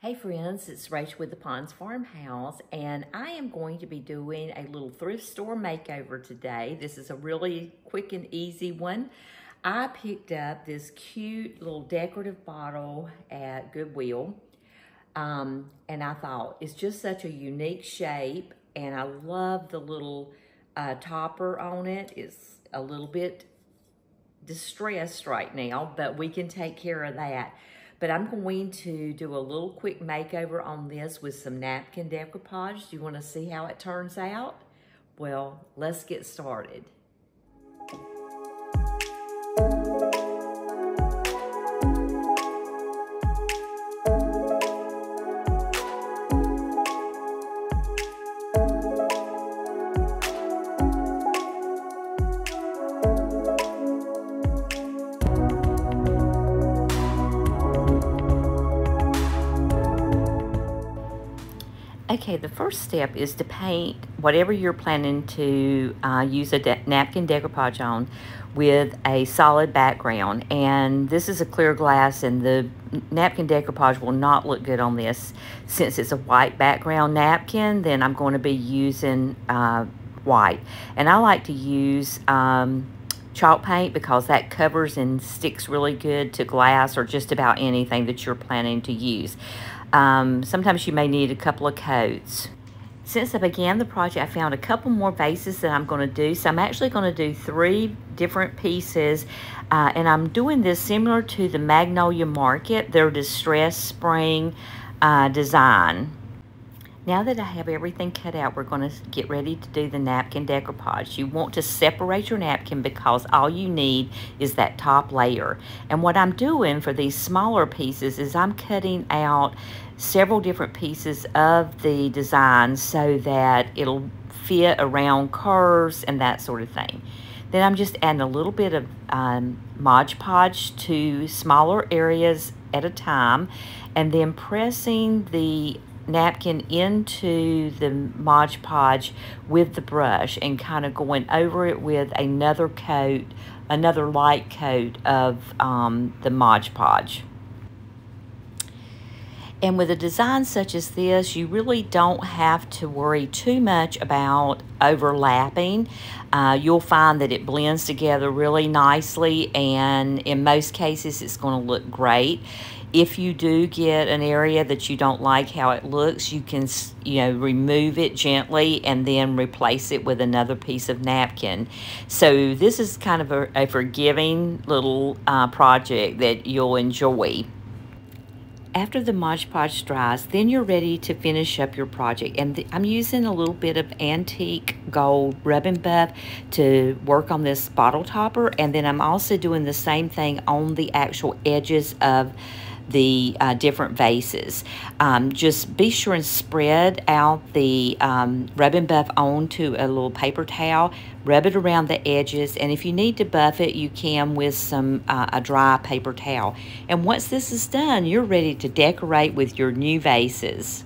Hey friends, it's Rachel with the Ponds Farmhouse, and I am going to be doing a little thrift store makeover today. This is a really quick and easy one. I picked up this cute little decorative bottle at Goodwill, and I thought it's just such a unique shape, and I love the little topper on it. It's a little bit distressed right now, but we can take care of that. But I'm going to do a little quick makeover on this with some napkin decoupage. Do you want to see how it turns out? Well, let's get started. Okay, the first step is to paint whatever you're planning to use a napkin decoupage on with a solid background. And this is a clear glass, and the napkin decoupage will not look good on this. Since it's a white background napkin, then I'm going to be using white. And I like to use chalk paint because that covers and sticks really good to glass or just about anything that you're planning to use. Sometimes you may need a couple of coats. Since I began the project, I found a couple more vases that I'm going to do. So I'm actually going to do 3 different pieces, and I'm doing this similar to the Magnolia Market, their distressed spring design. Now that I have everything cut out, we're going to get ready to do the napkin decoupage. You want to separate your napkin because all you need is that top layer. And what I'm doing for these smaller pieces is I'm cutting out several different pieces of the design so that it'll fit around curves and that sort of thing. Then I'm just adding a little bit of Mod Podge to smaller areas at a time, and then pressing the napkin into the Mod Podge with the brush and kind of going over it with another coat, another light coat of the Mod Podge. And with a design such as this, you really don't have to worry too much about overlapping. You'll find that it blends together really nicely, and in most cases it's going to look great. If you do get an area that you don't like how it looks, you can, remove it gently and then replace it with another piece of napkin. So this is kind of a forgiving little project that you'll enjoy. After the Mod Podge dries, then you're ready to finish up your project. And I'm using a little bit of antique gold rub and buff to work on this bottle topper. And then I'm also doing the same thing on the actual edges of the different vases. Just be sure and spread out the rub and buff onto a little paper towel, rub it around the edges, and if you need to buff it, you can with some a dry paper towel. And once this is done, you're ready to decorate with your new vases.